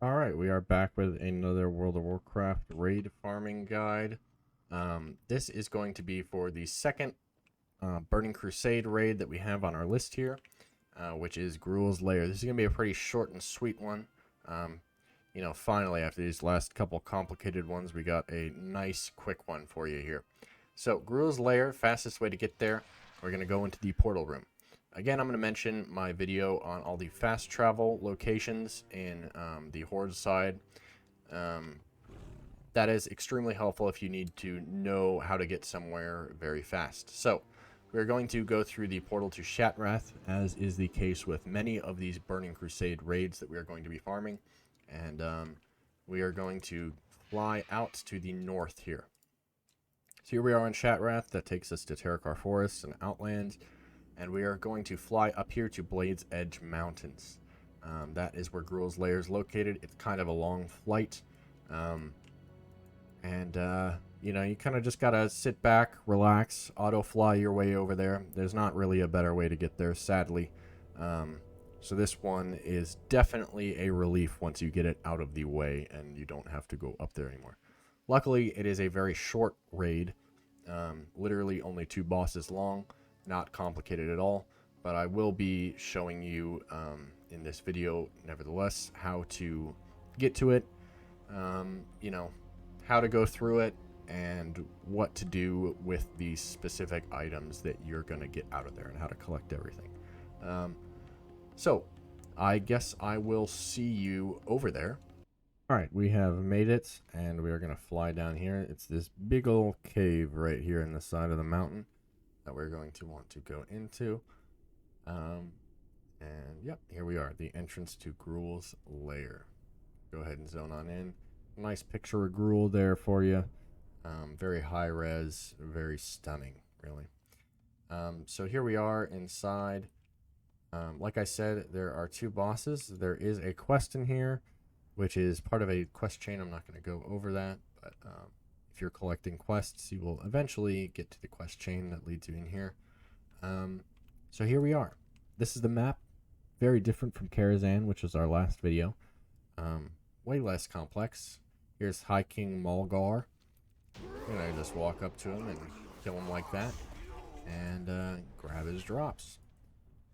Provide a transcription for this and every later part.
Alright, we are back with another World of Warcraft raid farming guide. This is going to be for the second Burning Crusade raid that we have on our list here, which is GRUUL'S Lair. This is going to be a pretty short and sweet one. Finally, after these last couple complicated ones, we got a nice quick one for you here. So, GRUUL'S Lair, fastest way to get there, we're going to go into the portal room. Again, I'm going to mention my video on all the fast travel locations in the Horde side. That is extremely helpful if you need to know how to get somewhere very fast. So, we're going to go through the portal to Shattrath, as is the case with many of these Burning Crusade raids that we are going to be farming. And we are going to fly out to the north here. So here we are in Shattrath. That takes us to Terrakar Forest and Outlands. And we are going to fly up here to Blade's Edge Mountains. That is where GRUUL'S Lair is located. It's kind of a long flight. You kind of just got to sit back, relax, auto-fly your way over there. There's not really a better way to get there, sadly. So this one is definitely a relief once you get it out of the way and you don't have to go up there anymore. Luckily, it is a very short raid. Literally only 2 bosses long. Not complicated at all, but I will be showing you in this video, nevertheless, how to get to it, how to go through it, and what to do with the specific items that you're going to get out of there and how to collect everything. So, I guess I will see you over there. Alright, we have made it, and we are going to fly down here. It's this big old cave right here in the side of the mountain that we're going to want to go into. And yep, here we are, the entrance to GRUUL'S Lair. Go ahead and zone on in. Nice picture of Gruul there for you. Very high res, very stunning, really. So here we are inside. Like I said, there are 2 bosses. There is a quest in here, which is part of a quest chain. I'm not going to go over that, but if you're collecting quests, you will eventually get to the quest chain that leads you in here. So here we are. This is the map. Very different from Karazhan, which was our last video. Way less complex. Here's High King Mulgar. I'm going to just walk up to him and kill him like that. And grab his drops.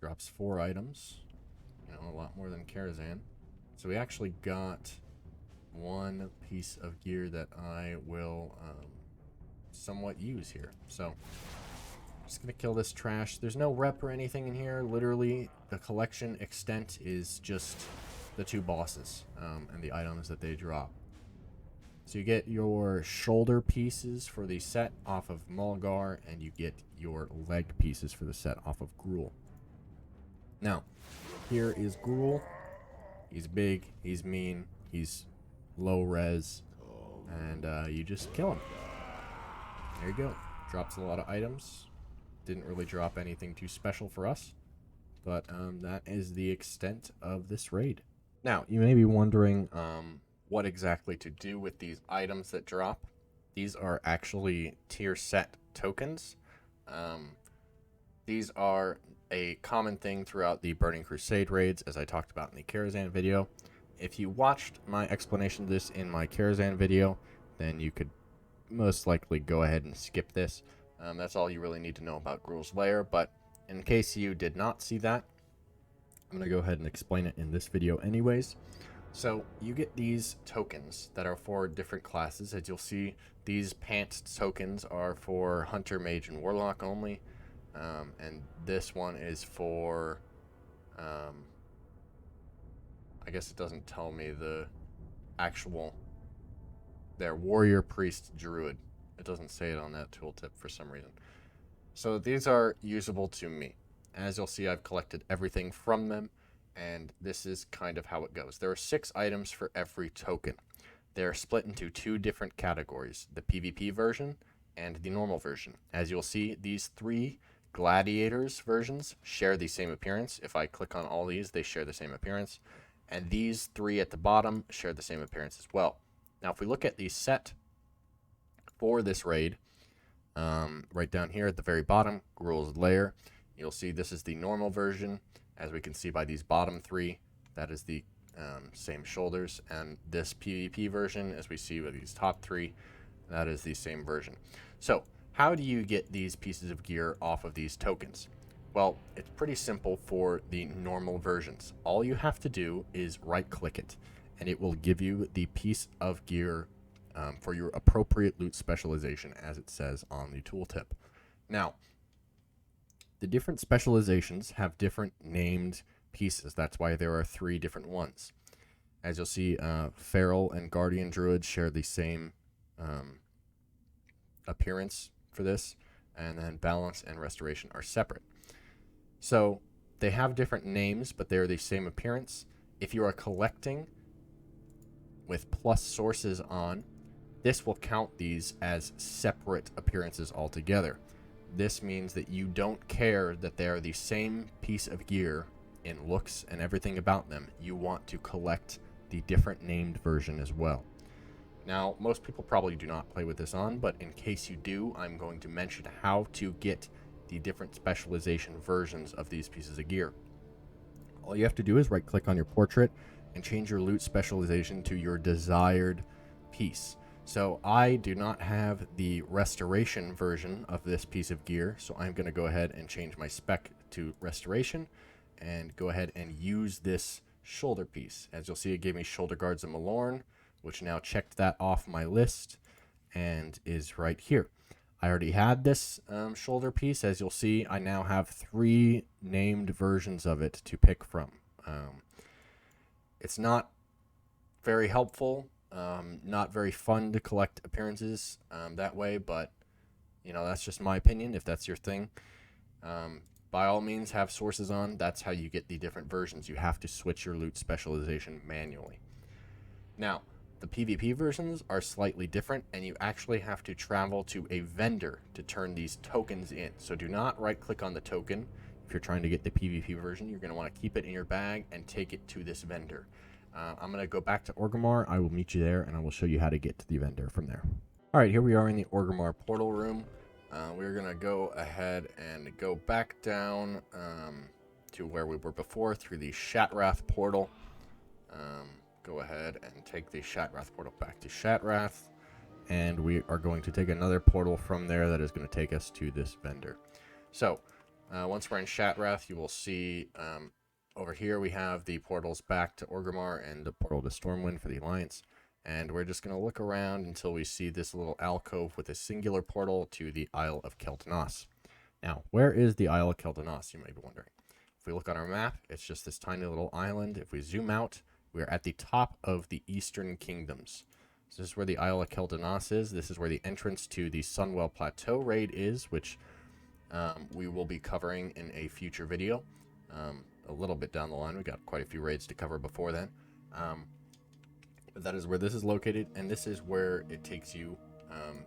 Drops 4 items. A lot more than Karazhan. So we actually got 1 piece of gear that I will somewhat use here. So I'm just gonna kill this trash. There's no rep or anything in here. Literally, the collection extent is just the 2 bosses and the items that they drop. So you get your shoulder pieces for the set off of Mulgar, and you get your leg pieces for the set off of Gruul. Now, here is Gruul. He's big, he's mean, he's low res, and you just kill him. There you go. Drops a lot of items. Didn't really drop anything too special for us, but that is the extent of this raid. Now, you may be wondering what exactly to do with these items that drop. These are actually tier set tokens. These are a common thing throughout the Burning Crusade raids, as I talked about in the Karazhan video. If you watched my explanation of this in my Karazhan video, then you could most likely go ahead and skip this. That's all you really need to know about GRUUL'S Lair, but in case you did not see that, I'm going to go ahead and explain it in this video anyways. So you get these tokens that are for different classes. As you'll see, these pants tokens are for Hunter, Mage, and Warlock only. And this one is for, I guess it doesn't tell me the actual, their Warrior, Priest, Druid. It doesn't say it on that tooltip for some reason. So these are usable to me. As you'll see, I've collected everything from them, and this is kind of how it goes. There are 6 items for every token. They're split into 2 different categories, the PvP version and the normal version. As you'll see, these 3 Gladiators versions share the same appearance. If I click on all these, they share the same appearance. And these 3 at the bottom share the same appearance as well. Now, if we look at the set for this raid, right down here at the very bottom, GRUUL'S Lair, you'll see this is the normal version. As we can see by these bottom 3, that is the same shoulders. And this PvP version, as we see with these top 3, that is the same version. So how do you get these pieces of gear off of these tokens? Well, it's pretty simple for the normal versions. All you have to do is right-click it, and it will give you the piece of gear for your appropriate loot specialization, as it says on the tooltip. Now, the different specializations have different named pieces. That's why there are 3 different ones. As you'll see, Feral and Guardian Druids share the same appearance for this, and then Balance and Restoration are separate. So they have different names, but they're the same appearance. If you are collecting with plus sources on, this will count these as separate appearances altogether. This means that you don't care that they are the same piece of gear in looks and everything about them. You want to collect the different named version as well. Now, most people probably do not play with this on, but in case you do, I'm going to mention how to get the different specialization versions of these pieces of gear. All you have to do is right click on your portrait and change your loot specialization to your desired piece. So I do not have the restoration version of this piece of gear, so I'm going to go ahead and change my spec to restoration and go ahead and use this shoulder piece. As you'll see, it gave me shoulder guards and Malorn, which now checked that off my list and is right here. I already had this shoulder piece. As you'll see, I now have 3 named versions of it to pick from. It's not very helpful, not very fun to collect appearances that way, but you know, that's just my opinion. If that's your thing, by all means have sources on. That's how you get the different versions. You have to switch your loot specialization manually. Now, the PvP versions are slightly different, and you actually have to travel to a vendor to turn these tokens in. So do not right-click on the token. If you're trying to get the PvP version, you're going to want to keep it in your bag and take it to this vendor. I'm going to go back to Orgrimmar. I will meet you there, and I will show you how to get to the vendor from there. All right, here we are in the Orgrimmar portal room. We're going to go ahead and go back down to where we were before through the Shattrath portal. Go ahead and take the Shattrath portal back to Shattrath, and we are going to take another portal from there that is going to take us to this vendor. So once we're in Shattrath, you will see over here we have the portals back to Orgrimmar and the portal to Stormwind for the Alliance, and we're just going to look around until we see this little alcove with a singular portal to the Isle of Kel'Thuzad. Now, where is the Isle of Kel'Thuzad, you may be wondering. If we look on our map, it's just this tiny little island. If we zoom out, we are at the top of the Eastern Kingdoms. So this is where the Isle of Kel'Thuzad is. This is where the entrance to the Sunwell Plateau raid is, which we will be covering in a future video. A little bit down the line. We got quite a few raids to cover before then. But that is where this is located, and this is where it takes you.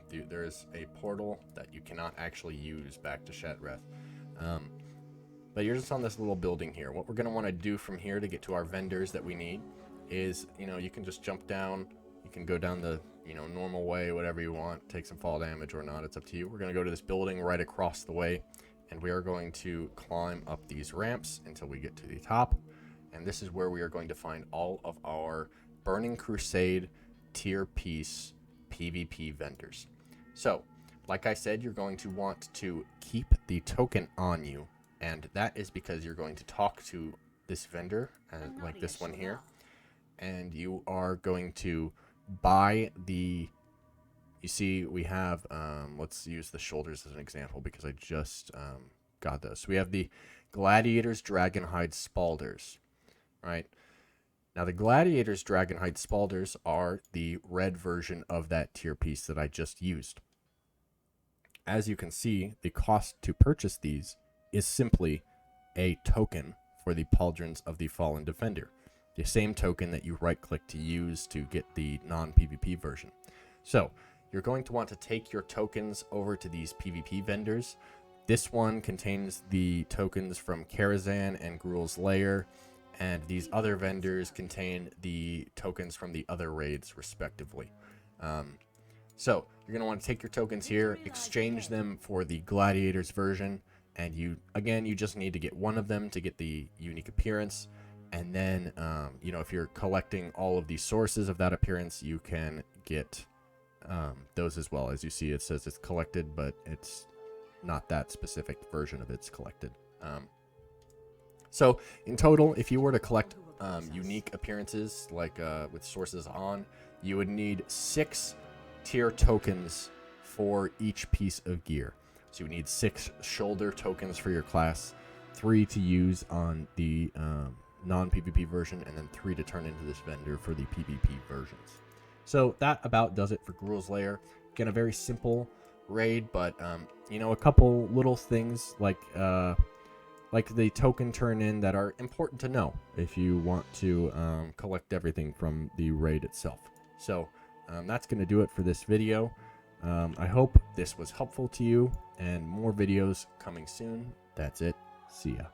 There is a portal that you cannot actually use back to Shattrath. But you're just on this little building here. What we're going to want to do from here to get to our vendors that we need is, you can just jump down. You can go down the, normal way, whatever you want. Take some fall damage or not. It's up to you. We're going to go to this building right across the way, and we are going to climb up these ramps until we get to the top. And this is where we are going to find all of our Burning Crusade tier piece PvP vendors. So, like I said, you're going to want to keep the token on you. And that is because you're going to talk to this vendor, like this one here, and you are going to buy the, you see we have, let's use the shoulders as an example because I just got those. So we have the Gladiator's Dragonhide Spalders, right? Now the Gladiator's Dragonhide Spalders are the red version of that tier piece that I just used. As you can see, the cost to purchase these is simply a token for the Pauldrons of the Fallen Defender. The same token that you right-click to use to get the non-PvP version. So, you're going to want to take your tokens over to these PvP vendors. This one contains the tokens from Karazhan and GRUUL'S Lair, and these other vendors contain the tokens from the other raids, respectively. So, you're going to want to take your tokens here, exchange them for the Gladiator's version, and you just need to get one of them to get the unique appearance, And then, you know, if you're collecting all of the sources of that appearance, you can get those as well. As you see, it says it's collected, but it's not that specific version of it's collected. So in total, if you were to collect unique appearances, like with sources on, you would need 6 tier tokens for each piece of gear. So you would need 6 shoulder tokens for your class, 3 to use on the non-PvP version, and then 3 to turn into this vendor for the PvP versions. So that about does it for GRUUL'S Lair. Again, a very simple raid, but you know, a couple little things like the token turn in that are important to know if you want to collect everything from the raid itself. So that's going to do it for this video. I hope this was helpful to you, and more videos coming soon. That's it. See ya.